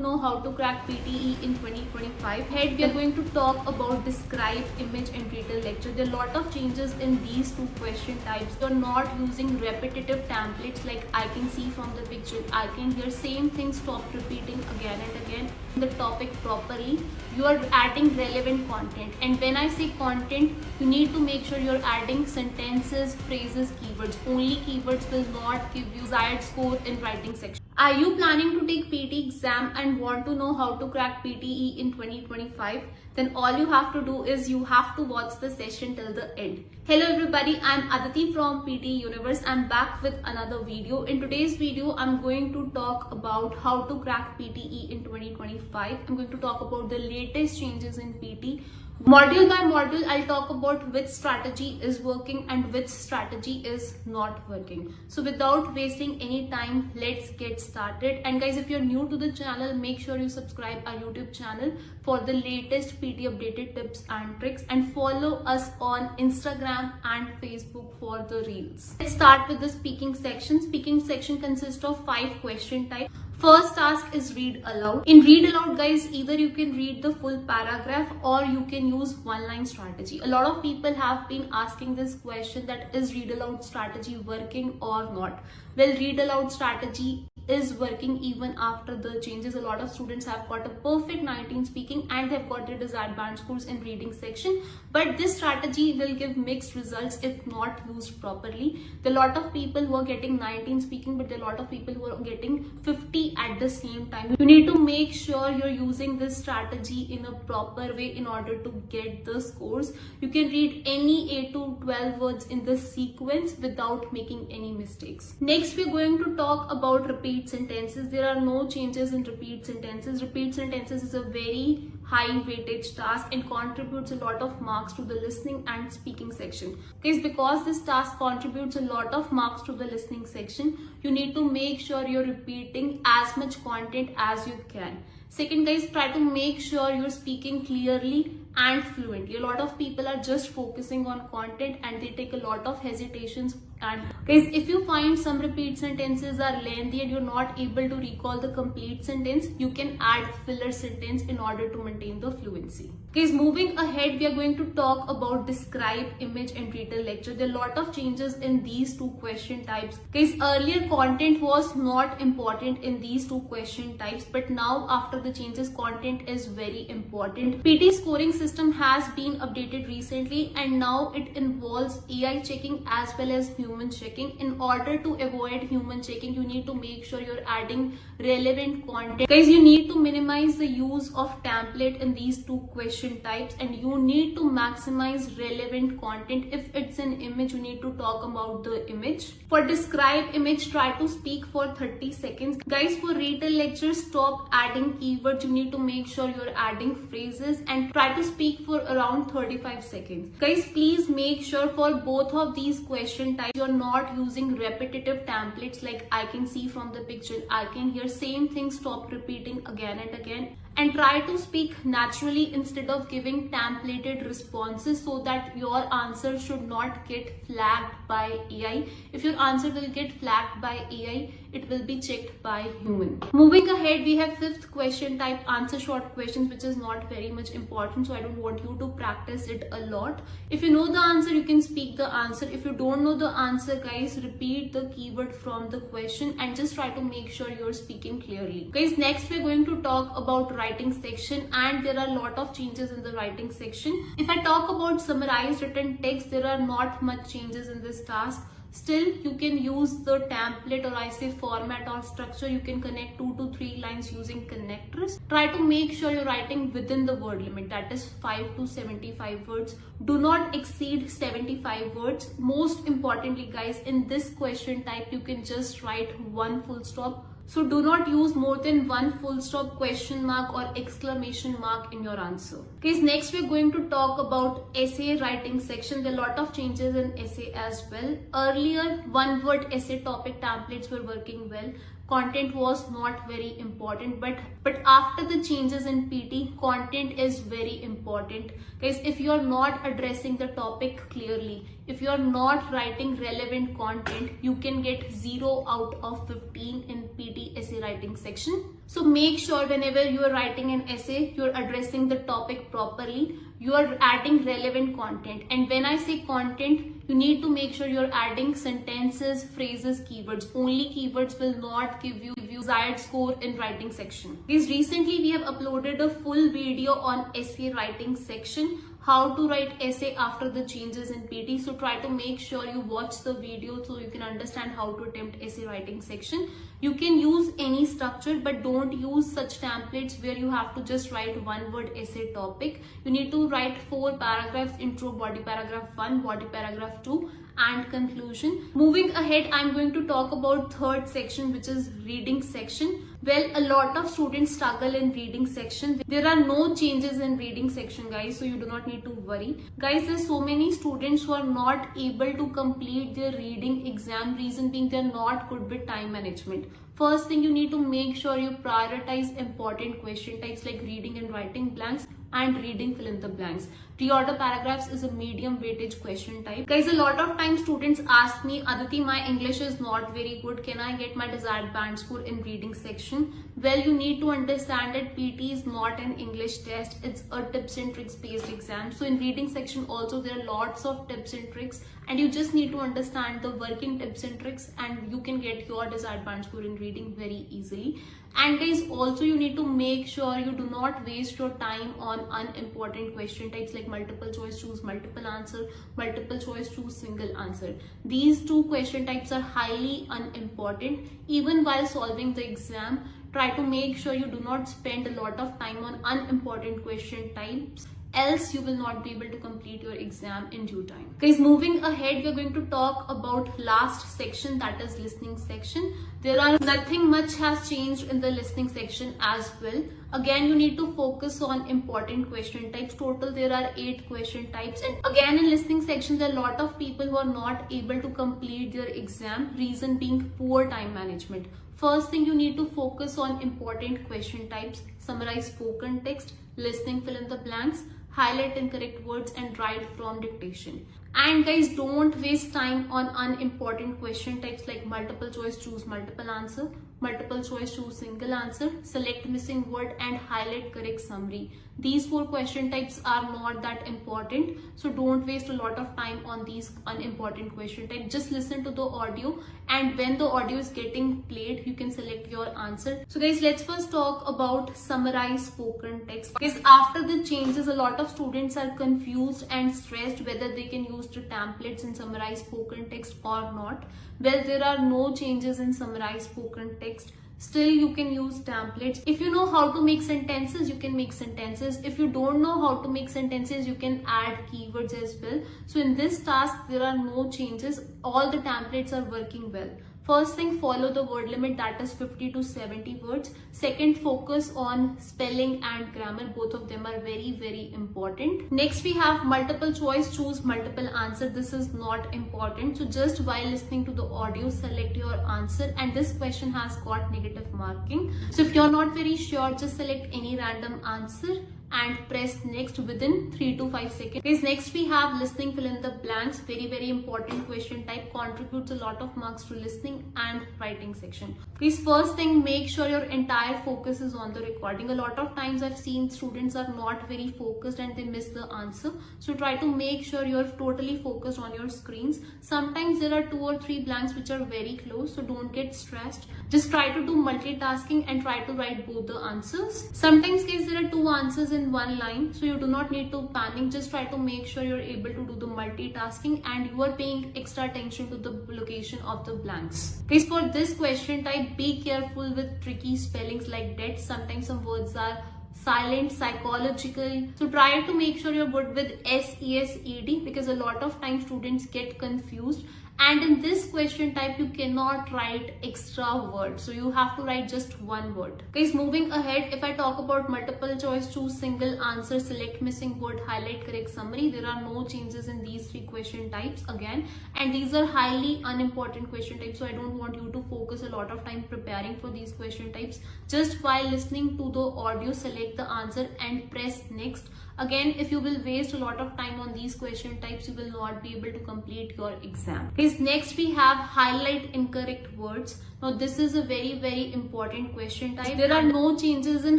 Know how to crack PTE in 2025. Here we are going to talk about describe, image and retail lecture. There are a lot of changes in these two question types. You're not using repetitive templates like I can see from the picture, I can hear, same thing, stop repeating again and again the topic properly. You are adding relevant content, and when I say content, you need to make sure you're adding sentences, phrases, keywords. Only keywords will not give you desired score in writing section. Are you planning to take PT exam and want to know how to crack PTE in 2025? Then all you have to do is you have to watch the session till the end. Hello everybody, I'm Aditi from PTE Universe. I'm back with another video. In today's video, I'm going to talk about how to crack PTE in 2025. I'm going to talk about the latest changes in PT. Module by module, I'll talk about which strategy is working and which strategy is not working. So without wasting any time, let's get started. And guys, if you're new to the channel, make sure you subscribe our YouTube channel for the latest PT updated tips and tricks, and follow us on Instagram and Facebook for the reels. Let's start with the speaking section. Speaking section consists of 5 question types. First task is read aloud. In read aloud, guys, either you can read the full paragraph or you can use one-line strategy. A lot of people have been asking this question, that is read aloud strategy working or not? Well, read aloud strategy is working even after the changes. A lot of students have got a perfect 19 speaking and they've got the desired band scores in reading section, but this strategy will give mixed results if not used properly. There are a lot of people who are getting 19 speaking, but there are a lot of people who are getting 50 at the same time. You need to make sure you're using this strategy in a proper way in order to get the scores. You can read any 8 to 12 words in the sequence without making any mistakes. Next, we're going to talk about repeat sentences. There are no changes in repeat sentences. Repeat sentences is a very high weightage task and contributes a lot of marks to the listening and speaking section. Guys, because this task contributes a lot of marks to the listening section, you need to make sure you're repeating as much content as you can. Second, guys, try to make sure you're speaking clearly and fluently. A lot of people are just focusing on content and they take a lot of hesitations. And guys, if you find some repeat sentences are lengthy and you're not able to recall the complete sentence, you can add filler sentence in order to maintain the fluency. Guys, moving ahead, we are going to talk about describe, image and retail lecture. There are a lot of changes in these two question types. Guys, earlier content was not important in these two question types, but now after the changes, content is very important. PT scoring system has been updated recently and now it involves AI checking as well as human checking. In order to avoid human checking, you need to make sure you're adding relevant content. Guys, you need to minimize the use of template in these two question types and you need to maximize relevant content. If it's an image, you need to talk about the image. For describe image, try to speak for 30 seconds. Guys, for retail lectures, stop adding keywords. You need to make sure you're adding phrases and try to speak for around 35 seconds. Guys, please make sure for both of these question types, you're not using repetitive templates like I can see from the picture, I can hear, same thing, stop repeating again and again. And try to speak naturally instead of giving templated responses so that your answer should not get flagged by AI. If your answer will get flagged by AI, it will be checked by human. Moving ahead, we have 5th question type, answer short questions, which is not very much important, so I don't want you to practice it a lot. If you know the answer, you can speak the answer. If you don't know the answer, guys, repeat the keyword from the question and just try to make sure you're speaking clearly. Guys, next we're going to talk about writing section, and there are a lot of changes in the writing section. If I talk about summarized written text, there are not much changes in this task. Still, you can use the template, or I say format or structure. You can connect 2 to 3 lines using connectors. Try to make sure you're writing within the word limit, that is 5 to 75 words. Do not exceed 75 words. Most importantly, guys, in this question type, you can just write 1 full stop. So do not use more than 1 full stop, question mark or exclamation mark in your answer. Guys, next we're going to talk about essay writing section. There are a lot of changes in essay as well. Earlier, 1 word essay topic templates were working well. Content was not very important, but after the changes in PT, content is very important. Guys, if you're not addressing the topic clearly, if you're not writing relevant content, you can get 0 out of 15 in PT essay writing section. So make sure whenever you are writing an essay, you're addressing the topic properly, you are adding relevant content. And when I say content, you need to make sure you're adding sentences, phrases, keywords. Only keywords will not give you desired score in writing section. Because recently we have uploaded a full video on essay writing section, how to write essay after the changes in PT. So try to make sure you watch the video so you can understand how to attempt essay writing section. You can use any structure, but don't use such templates where you have to just write one word essay topic. You need to write 4 paragraphs: intro, body paragraph 1, body paragraph 2, and conclusion. Moving ahead, I'm going to talk about third section, which is reading section. Well, a lot of students struggle in reading section. There are no changes in reading section, guys, so you do not need to worry. Guys, there's so many students who are not able to complete their reading exam. Reason being, they're not good with time management. First thing, you need to make sure you prioritize important question types like reading and writing blanks and reading fill in the blanks. Reorder paragraphs is a medium weightage question type. Guys, a lot of times students ask me, Aditi, my English is not very good. Can I get my desired band score in reading section? Well, you need to understand that PT is not an English test. It's a tips and tricks based exam. So in reading section also, there are lots of tips and tricks, and you just need to understand the working tips and tricks, and you can get your desired band score in reading very easily. And guys, also you need to make sure you do not waste your time on unimportant question types like multiple choice, choose multiple answer, multiple choice, choose single answer. These two question types are highly unimportant. Even while solving the exam, try to make sure you do not spend a lot of time on unimportant question types, else you will not be able to complete your exam in due time. Guys, moving ahead, we're going to talk about last section, that is listening section. Nothing much has changed in the listening section as well. Again, you need to focus on important question types. Total there are 8 question types, and again in listening section there are a lot of people who are not able to complete their exam, reason being poor time management. First thing, you need to focus on important question types, summarize spoken text, listening fill in the blanks, highlight incorrect words, and write from dictation. And guys, don't waste time on unimportant question types like multiple choice, choose multiple answer, multiple choice, choose single answer, select missing word, and highlight correct summary. These 4 question types are not that important, so don't waste a lot of time on these unimportant question types. Just listen to the audio, and when the audio is getting played, you can select your answer. So guys, let's first talk about summarize spoken text. Because after the changes, a lot of students are confused and stressed whether they can use the templates in summarize spoken text or not. Well, there are no changes in summarize spoken text. Still, you can use templates. If you know how to make sentences, you can make sentences. If you don't know how to make sentences, you can add keywords as well. So in this task, there are no changes. All the templates are working well. First thing, follow the word limit, that is 50 to 70 words. Second, focus on spelling and grammar. Both of them are very, very important. Next, we have multiple choice, choose multiple answer. This is not important. So just while listening to the audio, select your answer. And this question has got negative marking. So if you're not very sure, just select any random answer and press next within 3 to 5 seconds. Guys, next we have listening fill in the blanks. Very, very important question type, contributes a lot of marks to listening and writing section. Guys, first thing, make sure your entire focus is on the recording. A lot of times I've seen students are not very focused and they miss the answer. So try to make sure you're totally focused on your screens. Sometimes there are 2 or 3 blanks which are very close, so don't get stressed. Just try to do multitasking and try to write both the answers. Sometimes guys, there are 2 answers in one line, so you do not need to panic. Just try to make sure you're able to do the multitasking and you are paying extra attention to the location of the blanks. Guys, for this question type, be careful with tricky spellings like that. Sometimes some words are silent, psychological. So try to make sure you're good with SESED, because a lot of times students get confused. And in this question type, you cannot write extra words. So you have to write just one word. Guys, moving ahead, if I talk about multiple choice, choose single answer, select missing word, highlight correct summary, there are no changes in these 3 question types again. And these are highly unimportant question types. So I don't want you to focus a lot of time preparing for these question types. Just while listening to the audio, select the answer and press next. Again, if you will waste a lot of time on these question types, you will not be able to complete your exam. Guys, Guys, next we have highlight incorrect words. Now this is a very important question type. There are no changes in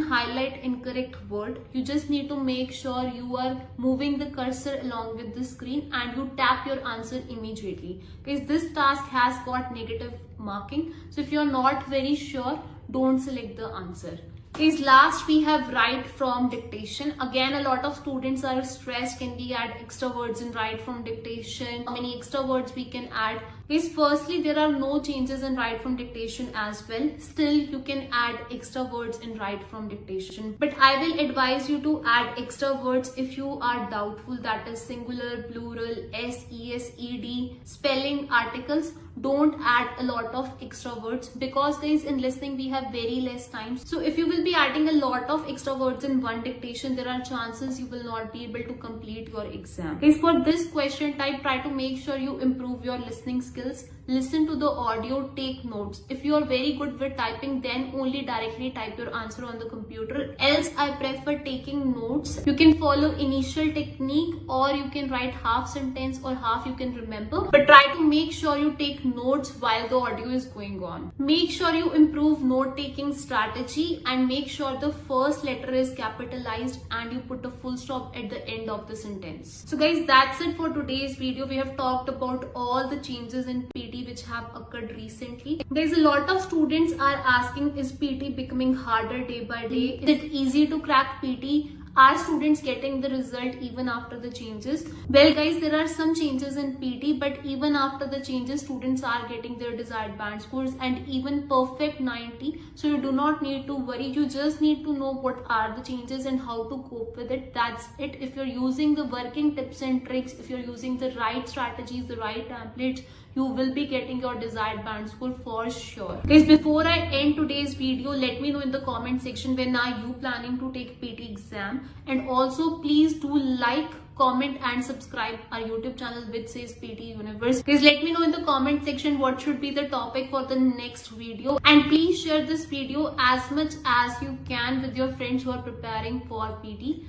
highlight incorrect word. You just need to make sure you are moving the cursor along with the screen and you tap your answer immediately. Guys, this task has got negative marking. So if you're not very sure, don't select the answer. Guys, last we have write from dictation. Again, a lot of students are stressed. Can we add extra words in write from dictation? How many extra words we can add? Guys, firstly, there are no changes in write from dictation as well. Still, you can add extra words in write from dictation. But I will advise you to add extra words if you are doubtful, that is singular, plural, S, ES, ED, spelling, articles. Don't add a lot of extra words because guys, in listening we have very less time. So if you will be adding a lot of extra words in one dictation, there are chances you will not be able to complete your exam. Guys, for this question type, try to make sure you improve your listening skills. Listen to the audio, take notes. If you are very good with typing, then only directly type your answer on the computer. Else, I prefer taking notes. You can follow initial technique or you can write half sentence or half you can remember. But try to make sure you take notes while the audio is going on. Make sure you improve note taking strategy and make sure the first letter is capitalized and you put a full stop at the end of the sentence. So guys, that's it for today's video. We have talked about all the changes in PTE which have occurred recently. Guys, a lot of students are asking, is PT becoming harder day by day? Is it easy to crack PT? Are students getting the result even after the changes? Well guys, there are some changes in PT, but even after the changes, students are getting their desired band scores and even perfect 90. So you do not need to worry. You just need to know what are the changes and how to cope with it. That's it. If you're using the working tips and tricks, if you're using the right strategies, the right templates, you will be getting your desired band score for sure. Guys, before I end today's video, let me know in the comment section when are you planning to take PT exam, and also please do like, comment and subscribe our YouTube channel which says PTE Universe. Please let me know in the comment section what should be the topic for the next video, and please share this video as much as you can with your friends who are preparing for PT.